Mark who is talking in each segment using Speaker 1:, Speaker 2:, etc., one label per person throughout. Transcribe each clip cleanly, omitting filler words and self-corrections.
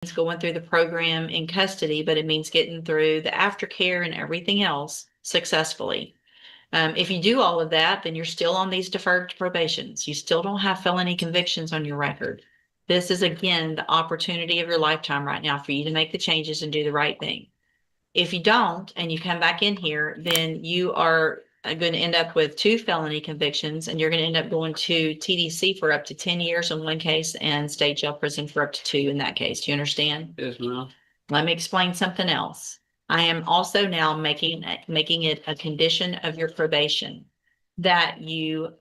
Speaker 1: going through the program in custody, but it means getting through the aftercare and everything else successfully. If you do all of that, then you're still on these deferred probations. You still don't have felony convictions on your record. This is, again, the opportunity of your lifetime right now for you to make the changes and do the right thing. If you don't, and you come back in here, then you are going to end up with 2 felony convictions, and you're going to end up going to TDC for up to 10 years in one case and state jail prison for up to 2 in that case. Do you understand?
Speaker 2: Yes, ma'am.
Speaker 1: Let me explain something else. I am also now making it a condition of your probation that you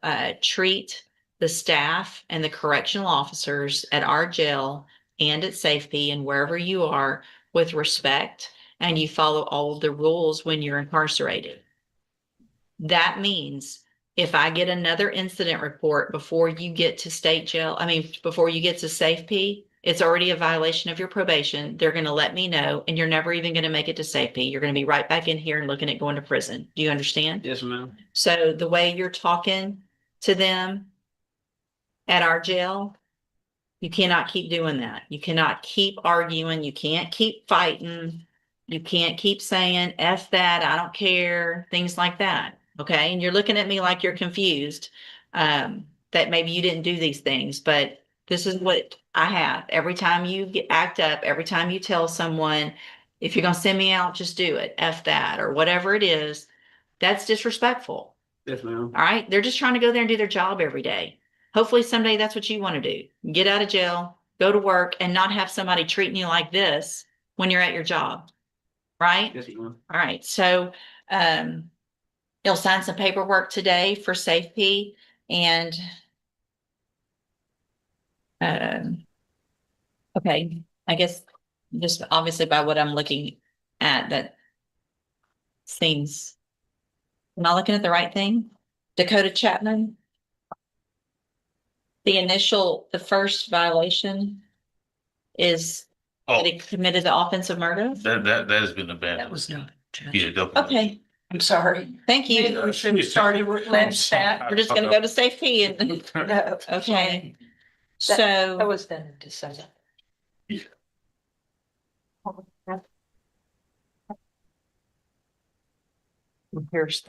Speaker 1: treat the staff and the correctional officers at our jail and at SAFPF and wherever you are with respect, and you follow all of the rules when you're incarcerated. That means if I get another incident report before you get to state jail, before you get to SAFPF, it's already a violation of your probation. They're going to let me know, and you're never even going to make it to SAFPF. You're going to be right back in here and looking at going to prison. Do you understand?
Speaker 2: Yes, ma'am.
Speaker 1: So the way you're talking to them at our jail, you cannot keep doing that. You cannot keep arguing. You can't keep fighting. You can't keep saying, F that, I don't care, things like that. Okay. And you're looking at me like you're confused, that maybe you didn't do these things, but this is what I have. Every time you act up, every time you tell someone, if you're going to send me out, just do it, F that, or whatever it is, that's disrespectful.
Speaker 2: Yes, ma'am.
Speaker 1: All right. They're just trying to go there and do their job every day. Hopefully someday that's what you want to do. Get out of jail, go to work, and not have somebody treating you like this when you're at your job. Right?
Speaker 2: Yes, ma'am.
Speaker 1: All right. So you'll sign some paperwork today for SAFPF, and okay, I guess just obviously by what I'm looking at, that seems, am I looking at the right thing? Dakota Chapman? The first violation is that he committed the offense of murder?
Speaker 3: That has been abandoned.
Speaker 4: That was not.
Speaker 3: Yeah, definitely.
Speaker 1: Okay,
Speaker 4: I'm sorry.
Speaker 1: thank
Speaker 4: Maybe
Speaker 1: you.
Speaker 4: we should have started with that.
Speaker 1: We're just gonna go to SAFPF and,
Speaker 4: No.
Speaker 1: okay,
Speaker 4: That
Speaker 1: so,
Speaker 4: was done in December.
Speaker 1: here's.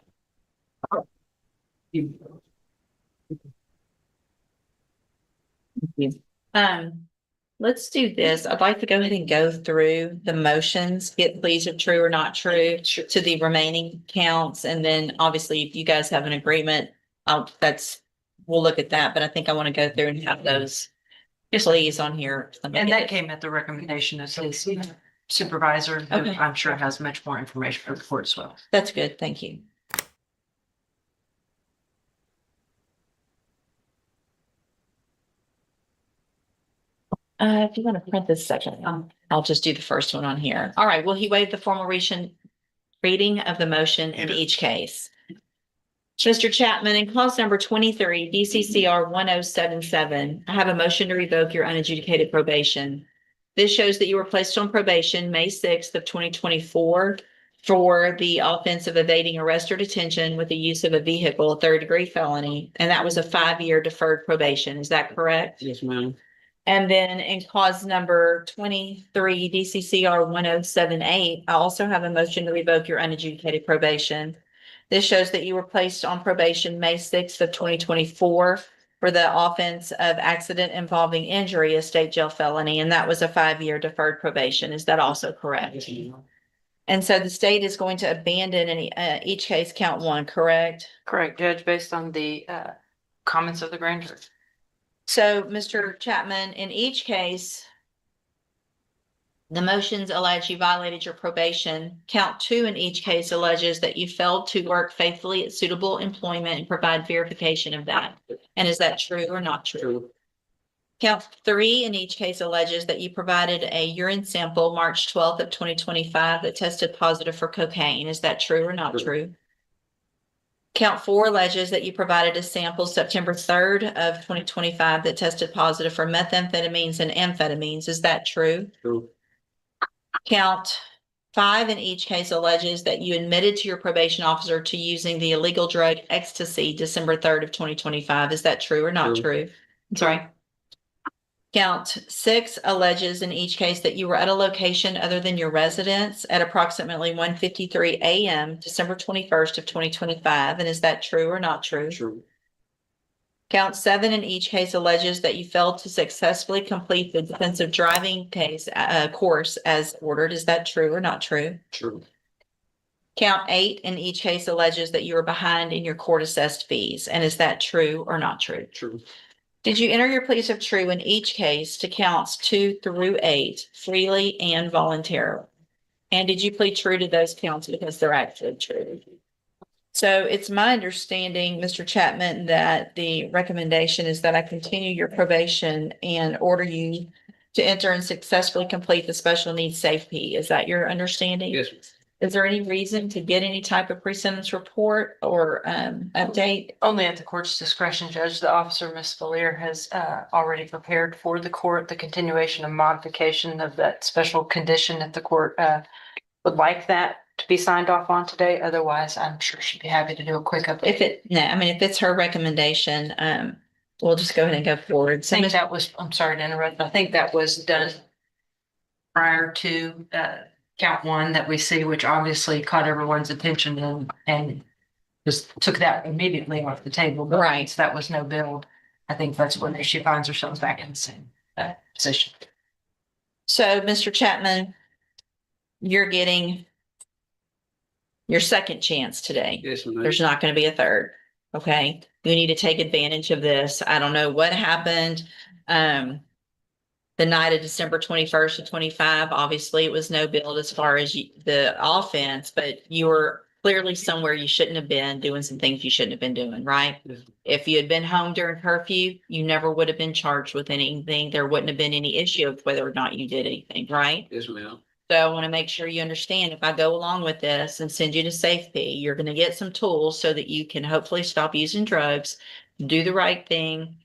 Speaker 1: Let's do this. I'd like to go ahead and go through the motions, get pleas of true or not true to the remaining counts. And then obviously if you guys have an agreement, we'll look at that, but I think I want to go through and have those pleas on here.
Speaker 4: And that came at the recommendation of his supervisor, who
Speaker 1: Okay.
Speaker 4: I'm sure has much more information for the court as well.
Speaker 1: That's good. Thank you. If you want to print this section, I'll just do the first one on here. All right. Well, he waived the formal reading of the motion in each case. Mr. Chapman, in clause number 23, DCCR 1077, I have a motion to revoke your unadjudicated probation. This shows that you were placed on probation May 6th of 2024 for the offense of evading arrest or detention with the use of a vehicle, a 3rd-degree felony, and that was a 5-year deferred probation. Is that correct?
Speaker 2: Yes, ma'am.
Speaker 1: And then in clause number 23, DCCR 1078, I also have a motion to revoke your unadjudicated probation. This shows that you were placed on probation May 6th of 2024 for the offense of accident involving injury, a state jail felony, and that was a 5-year deferred probation. Is that also correct?
Speaker 2: Yes, ma'am.
Speaker 1: And so the state is going to abandon each case count 1, correct?
Speaker 4: Correct, Judge, based on the comments of the grand jury.
Speaker 1: So, Mr. Chapman, in each case, the motions allege you violated your probation. Count 2 in each case alleges that you failed to work faithfully at suitable employment and provide verification of that. And is that true or not true?
Speaker 2: True.
Speaker 1: Count 3 in each case alleges that you provided a urine sample March 12th of 2025 that tested positive for cocaine. Is that true or not true? Count 4 alleges that you provided a sample September 3rd of 2025 that tested positive for methamphetamines and amphetamines. Is that true?
Speaker 2: True.
Speaker 1: Count 5 in each case alleges that you admitted to your probation officer to using the illegal drug ecstasy December 3rd of 2025. Is that true or not
Speaker 2: True.
Speaker 1: true? I'm sorry. Count 6 alleges in each case that you were at a location other than your residence at approximately 1:53 a.m. December 21st of 2025. And is that true or not true?
Speaker 2: True.
Speaker 1: Count 7 in each case alleges that you failed to successfully complete the defensive driving course as ordered. Is that true or not true?
Speaker 2: True.
Speaker 1: Count 8 in each case alleges that you are behind in your court assessed fees. And is that true or not true?
Speaker 2: True.
Speaker 1: Did you enter your pleas of true in each case to counts 2 through 8 freely and voluntarily? And did you plead true to those counts because they're actually true? So it's my understanding, Mr. Chapman, that the recommendation is that I continue your probation and order you to enter and successfully complete the special needs SAFPF. Is that your understanding?
Speaker 2: Yes.
Speaker 1: Is there any reason to get any type of pre-sentence report or update?
Speaker 4: Only at the court's discretion, Judge. The officer, Ms. Valier, has already prepared for the court the continuation and modification of that special condition if the court would like that to be signed off on today. Otherwise, I'm sure she'd be happy to do a quick update.
Speaker 1: If it's her recommendation, we'll just go ahead and go forward.
Speaker 4: I
Speaker 1: So,
Speaker 4: think that was, I'm sorry to interrupt, I think that was done prior to count 1 that we see, which obviously caught everyone's attention and just took that immediately off the table. But
Speaker 1: Right.
Speaker 4: since that was no build, I think that's when she finds herself back in the same position.
Speaker 1: so Mr. Chapman, you're getting your second chance today.
Speaker 2: Yes, ma'am.
Speaker 1: There's not going to be a third. Okay. You need to take advantage of this. I don't know what happened. The night of December 21st of 25, obviously it was no build as far as the offense, but you were clearly somewhere you shouldn't have been doing some things you shouldn't have been doing, right?
Speaker 2: Yes.
Speaker 1: If you had been home during curfew, you never would have been charged with anything. There wouldn't have been any issue of whether or not you did anything, right?
Speaker 2: Yes, ma'am.
Speaker 1: So I want to make sure you understand if I go along with this and send you to SAFPF, you're going to get some tools so that you can hopefully stop using drugs, do the right thing,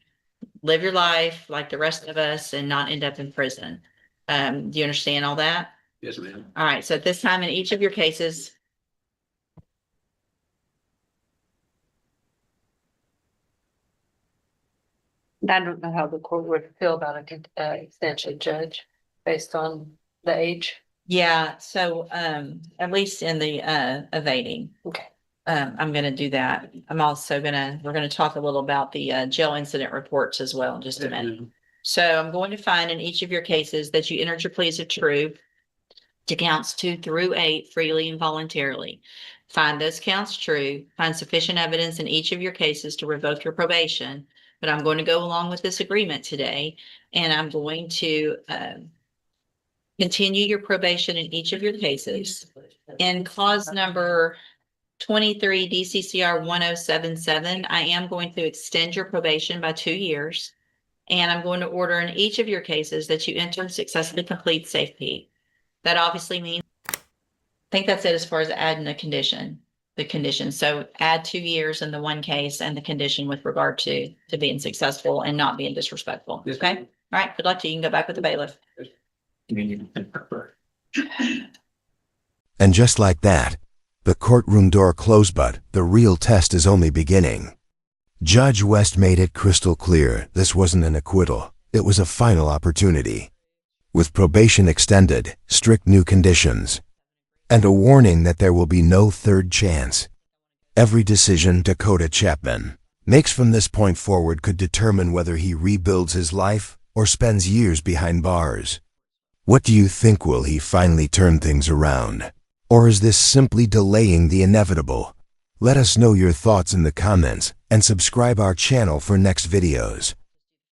Speaker 1: live your life like the rest of us and not end up in prison. Do you understand all that?
Speaker 2: Yes, ma'am.
Speaker 1: All right. So at this time in each of your cases,
Speaker 4: I don't know how the court would feel about an extension, Judge, based on the age.
Speaker 1: yeah. So at least in the evading,
Speaker 4: Okay.
Speaker 1: I'm going to do that. I'm also we're going to talk a little about the jail incident reports as well in just a
Speaker 2: Yes,
Speaker 1: minute.
Speaker 2: ma'am.
Speaker 1: So I'm going to find in each of your cases that you entered your pleas of true to counts 2 through 8 freely and voluntarily. Find those counts true, find sufficient evidence in each of your cases to revoke your probation. But I'm going to go along with this agreement today, and I'm going to continue your probation in each of your cases. In clause number 23 DCCR 1077, I am going to extend your probation by 2 years. And I'm going to order in each of your cases that you enter and successfully complete SAFPF. That obviously means, I think that's it as far as adding a condition, the condition. So add 2 years in the one case and the condition with regard to being successful and not being disrespectful.
Speaker 2: Yes,
Speaker 1: Okay.
Speaker 2: ma'am.
Speaker 1: All right. Good luck to you. You can go back with the bailiff.
Speaker 5: And just like that, the courtroom door closed, but the real test is only beginning. Judge West made it crystal clear this wasn't an acquittal, it was a final opportunity. With probation extended, strict new conditions, and a warning that there will be no third chance. Every decision Dakota Chapman makes from this point forward could determine whether he rebuilds his life or spends years behind bars. What do you think? Will he finally turn things around? Or is this simply delaying the inevitable? Let us know your thoughts in the comments and subscribe our channel for next videos.